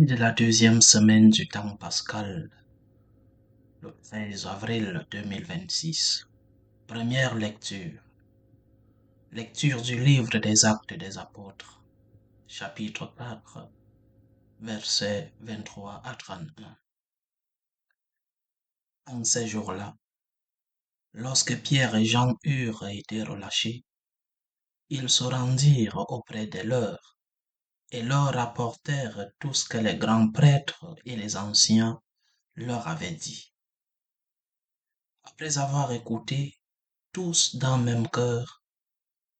De la deuxième semaine du temps pascal, le 13 avril 2026. Première lecture. Lecture du livre des Actes des Apôtres, chapitre 4, versets 23 à 31. En ces jours-là, lorsque Pierre et Jean eurent été relâchés, ils se rendirent auprès des leurs et leur rapportèrent tout ce que les grands prêtres et les anciens leur avaient dit. Après avoir écouté, tous d'un même cœur,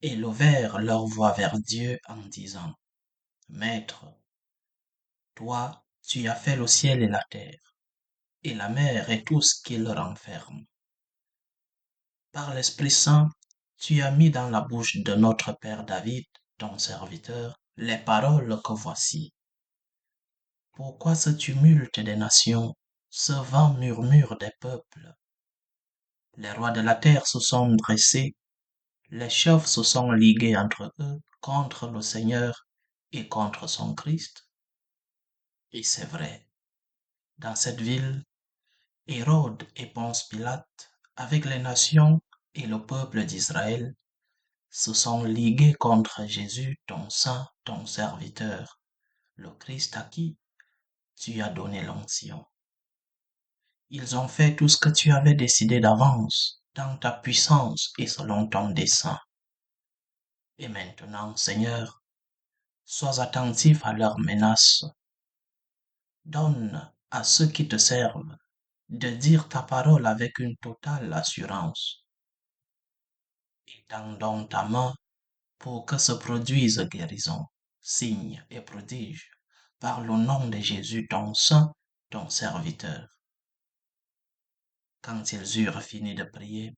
élevèrent leur voix vers Dieu en disant, Maître, toi, tu as fait le ciel et la terre, et la mer et tout ce qu'il renferme. Par l'Esprit Saint, tu as mis dans la bouche de notre Père David, ton serviteur, les paroles que voici. Pourquoi ce tumulte des nations, ce vent murmure des peuples? Les rois de la terre se sont dressés, les chefs se sont ligués entre eux contre le Seigneur et contre son Christ. Et c'est vrai, dans cette ville, Hérode et Ponce Pilate, avec les nations et le peuple d'Israël, se sont ligués contre Jésus, ton saint, ton serviteur, le Christ à qui tu as donné l'onction. Ils ont fait tout ce que tu avais décidé d'avance, dans ta puissance et selon ton dessein. Et maintenant, Seigneur, sois attentif à leurs menaces. Donne à ceux qui te servent de dire ta parole avec une totale assurance. Étends donc ta main pour que se produisent guérison, signes et prodiges par le nom de Jésus ton saint, ton serviteur. Quand ils eurent fini de prier,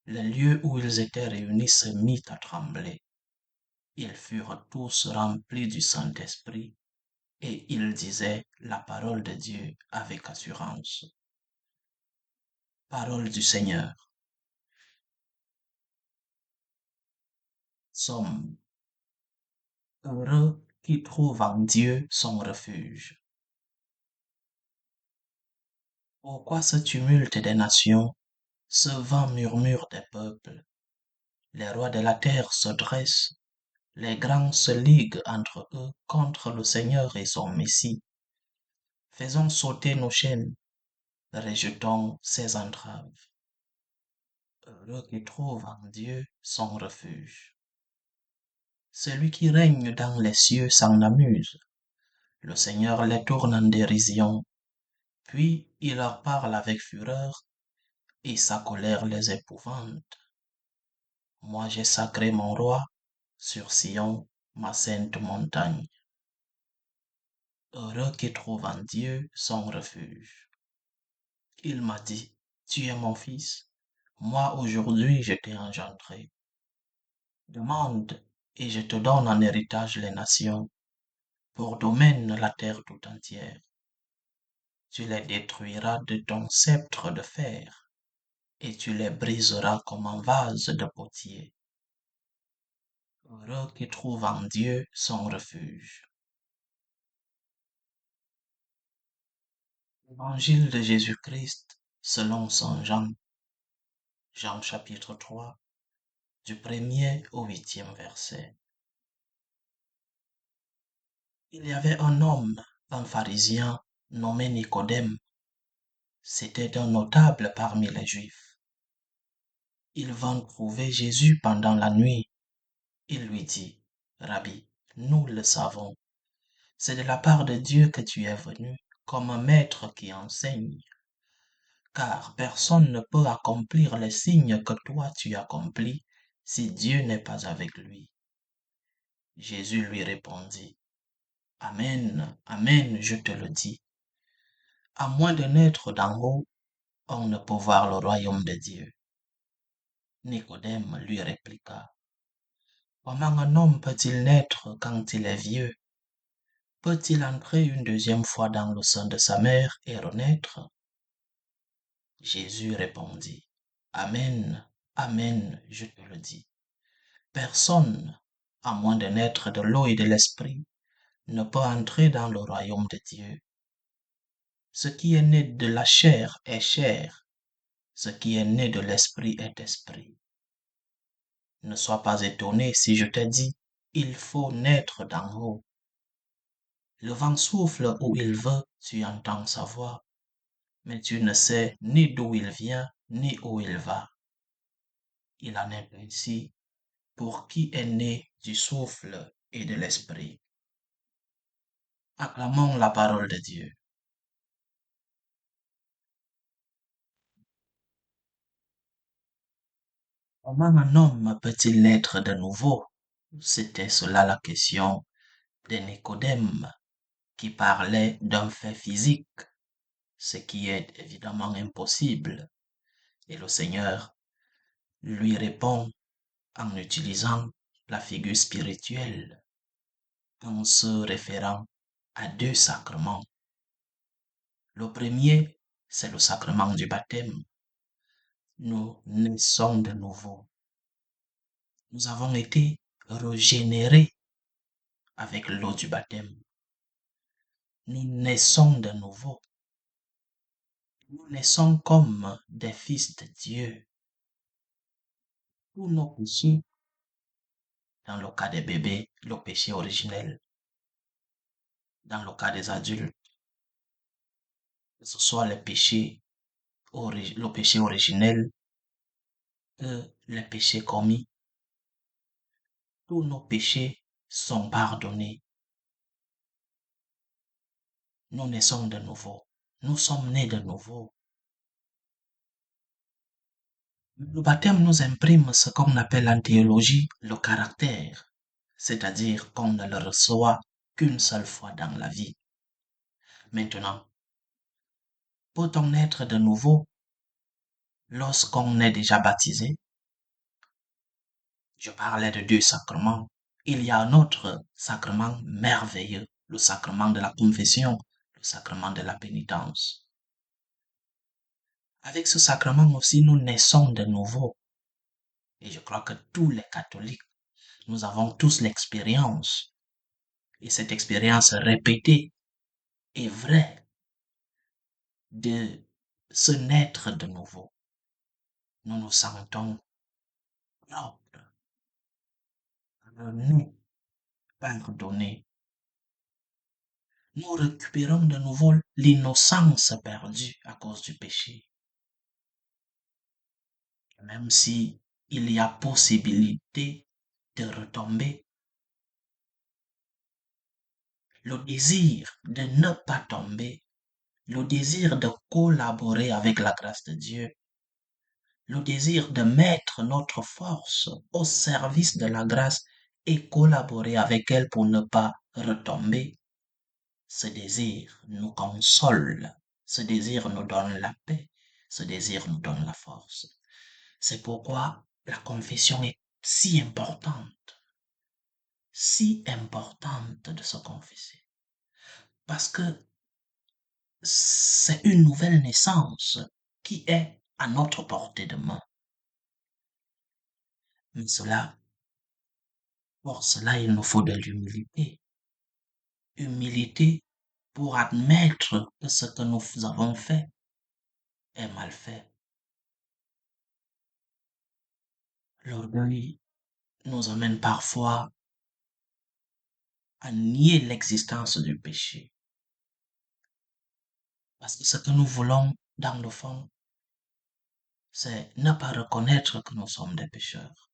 le lieu où ils étaient réunis se mit à trembler. Ils furent tous remplis du Saint-Esprit et ils disaient la parole de Dieu avec assurance. Parole du Seigneur. Somme. Heureux qui trouvent en Dieu son refuge. Pourquoi ce tumulte des nations, ce vent murmure des peuples? Les rois de la terre se dressent, les grands se liguent entre eux contre le Seigneur et son Messie. Faisons sauter nos chaînes, rejetons ses entraves. Heureux qui trouve en Dieu son refuge. Celui qui règne dans les cieux s'en amuse. Le Seigneur les tourne en dérision, puis il leur parle avec fureur, et sa colère les épouvante. Moi j'ai sacré mon roi sur Sion, ma sainte montagne. Heureux qui trouve en Dieu son refuge. Il m'a dit, tu es mon fils, moi aujourd'hui je t'ai engendré. Demande, et je te donne en héritage les nations, pour domaine la terre tout entière. Tu les détruiras de ton sceptre de fer, et tu les briseras comme un vase de potier. Heureux qui trouve en Dieu son refuge. Évangile de Jésus-Christ selon saint Jean. Jean chapitre 3, du 1er au 8e verset. Il y avait un homme, un pharisien, nommé Nicodème. C'était un notable parmi les Juifs. Il vint trouver Jésus pendant la nuit. Il lui dit, Rabbi, nous le savons, c'est de la part de Dieu que tu es venu, comme un maître qui enseigne. Car personne ne peut accomplir les signes que toi tu accomplis si Dieu n'est pas avec lui. Jésus lui répondit, Amen, Amen, je te le dis. À moins de naître d'en haut, on ne peut voir le royaume de Dieu. Nicodème lui répliqua, Comment un homme peut-il naître quand il est vieux? Peut-il entrer une deuxième fois dans le sein de sa mère et renaître? Jésus répondit, Amen, Amen, je te le dis. Personne, à moins de naître de l'eau et de l'esprit, ne peut entrer dans le royaume de Dieu. Ce qui est né de la chair est chair, ce qui est né de l'esprit est esprit. Ne sois pas étonné si je te dis, il faut naître d'en haut. Le vent souffle où il veut, tu entends sa voix, mais tu ne sais ni d'où il vient, ni où il va. Il en est ainsi pour qui est né du souffle et de l'esprit. Acclamons la parole de Dieu. Comment un homme peut-il naître de nouveau? C'était cela la question de Nicodème qui parlait d'un fait physique, ce qui est évidemment impossible. Et le Seigneur lui répond en utilisant la figure spirituelle, en se référant à deux sacrements. Le premier, c'est le sacrement du baptême. Nous naissons de nouveau. Nous avons été régénérés avec l'eau du baptême. Nous naissons de nouveau. Nous naissons comme des fils de Dieu. Tous nos péchés, dans le cas des bébés, le péché originel. Dans le cas des adultes, que ce soit le péché originel que les péchés commis, tous nos péchés sont pardonnés. Nous naissons de nouveau. Nous sommes nés de nouveau. Le baptême nous imprime ce qu'on appelle en théologie le caractère, c'est-à-dire qu'on ne le reçoit qu'une seule fois dans la vie. Maintenant, peut-on naître de nouveau lorsqu'on est déjà baptisé? Je parlais de deux sacrements. Il y a un autre sacrement merveilleux, le sacrement de la confession, le sacrement de la pénitence. Avec ce sacrement aussi, nous naissons de nouveau. Et je crois que tous les catholiques, nous avons tous l'expérience. Et cette expérience répétée est vraie de se naître de nouveau. Nous nous sentons propres, nous pardonnés. Nous récupérons de nouveau l'innocence perdue à cause du péché. Même si il y a possibilité de retomber, le désir de ne pas tomber, le désir de collaborer avec la grâce de Dieu, le désir de mettre notre force au service de la grâce et collaborer avec elle pour ne pas retomber, ce désir nous console, ce désir nous donne la paix, ce désir nous donne la force. C'est pourquoi la confession est si importante de se confesser. Parce que c'est une nouvelle naissance qui est à notre portée de main. Mais pour cela, il nous faut de l'humilité. Humilité pour admettre que ce que nous avons fait est mal fait. L'orgueil nous amène parfois à nier l'existence du péché. Parce que ce que nous voulons, dans le fond, c'est ne pas reconnaître que nous sommes des pécheurs.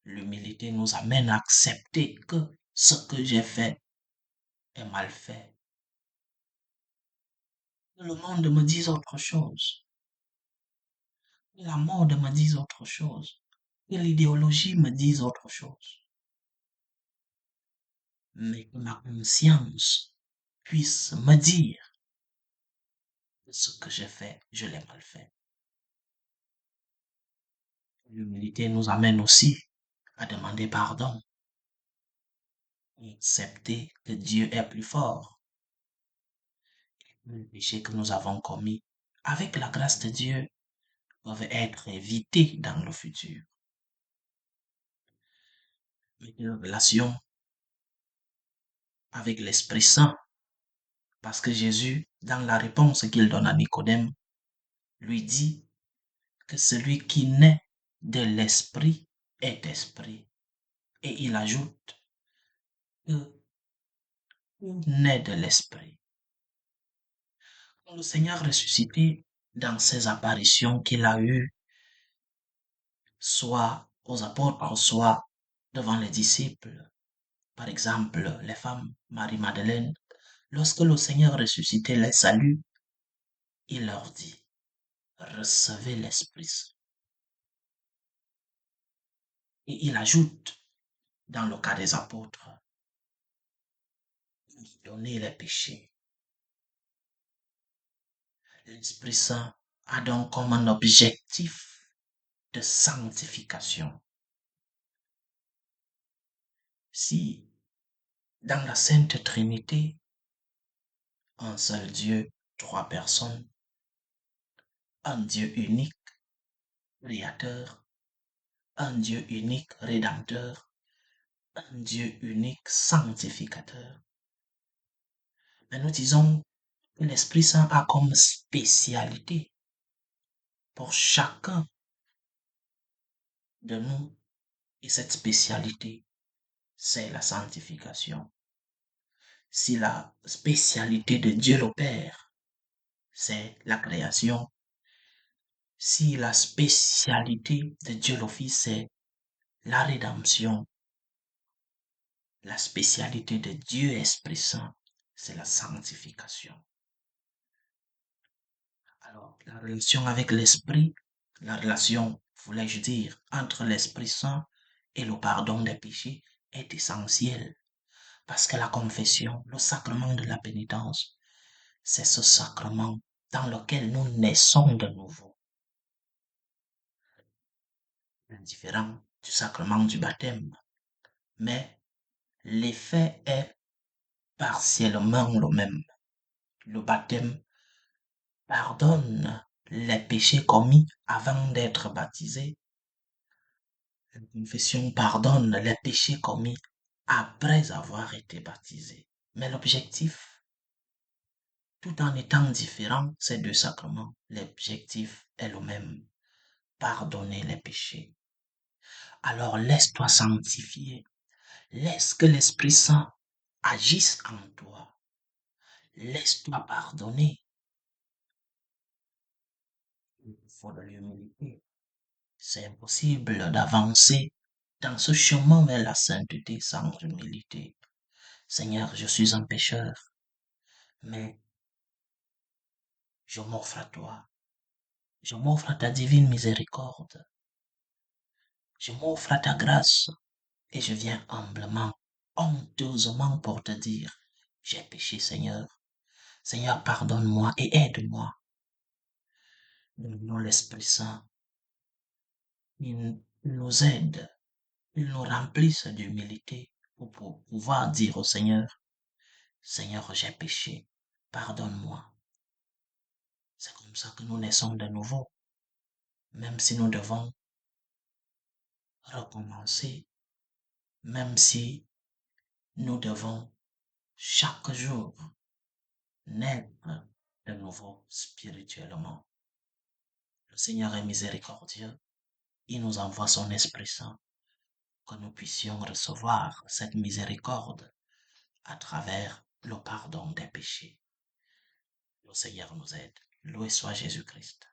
L'humilité nous amène à accepter que ce que j'ai fait est mal fait. Que le monde me dise autre chose. Que la mode me dise autre chose. Que l'idéologie me dise autre chose. Mais que ma conscience puisse me dire que ce que j'ai fait, je l'ai mal fait. L'humilité nous amène aussi à demander pardon et accepter que Dieu est plus fort que le péché que nous avons commis. Avec la grâce de Dieu, peuvent être évités dans le futur. Mais une relation avec l'Esprit Saint. Parce que Jésus, dans la réponse qu'il donne à Nicodème, lui dit que celui qui naît de l'Esprit est esprit. Et il ajoute que tout naît de l'Esprit. Le Seigneur ressuscité, dans ses apparitions qu'il a eues, soit aux apôtres, soit devant les disciples, par exemple les femmes, Marie-Madeleine, lorsque le Seigneur ressuscité les salue, il leur dit, recevez l'Esprit Saint. Et il ajoute, dans le cas des apôtres, donnez les péchés. L'Esprit Saint a donc comme un objectif de sanctification. Si, dans la Sainte Trinité, un seul Dieu, trois personnes, un Dieu unique, créateur, un Dieu unique, rédempteur, un Dieu unique, sanctificateur. Mais nous disons que l'Esprit Saint a comme spécialité pour chacun de nous. Et cette spécialité, c'est la sanctification. Si la spécialité de Dieu le Père, c'est la création, si la spécialité de Dieu le Fils, c'est la rédemption, la spécialité de Dieu Esprit Saint, c'est la sanctification. Alors, la relation avec l'Esprit, la relation, voulais-je dire, entre l'Esprit Saint et le pardon des péchés est essentielle. Parce que la confession, le sacrement de la pénitence, c'est ce sacrement dans lequel nous naissons de nouveau. Différent du sacrement du baptême. Mais l'effet est partiellement le même. Le baptême pardonne les péchés commis avant d'être baptisé. La confession pardonne les péchés commis après avoir été baptisé. Mais l'objectif, tout en étant différent, ces deux sacrements, l'objectif est le même. Pardonner les péchés. Alors laisse-toi sanctifier. Laisse que l'Esprit Saint agisse en toi. Laisse-toi pardonner. Il faut de l'humilité. C'est impossible d'avancer dans ce chemin vers la sainteté sans humilité. Seigneur, je suis un pécheur, mais je m'offre à toi. Je m'offre à ta divine miséricorde. Je m'offre à ta grâce et je viens humblement, honteusement pour te dire, j'ai péché, Seigneur. Seigneur, pardonne-moi et aide-moi. Donne-nous l'Esprit Saint. Il nous aide, il nous remplisse d'humilité pour pouvoir dire au Seigneur, Seigneur, j'ai péché, pardonne-moi. C'est comme ça que nous naissons de nouveau, même si nous devons recommencer, même si nous devons chaque jour naître de nouveau spirituellement. Le Seigneur est miséricordieux, il nous envoie son Esprit Saint, que nous puissions recevoir cette miséricorde à travers le pardon des péchés. Le Seigneur nous aide. Loué soit Jésus-Christ.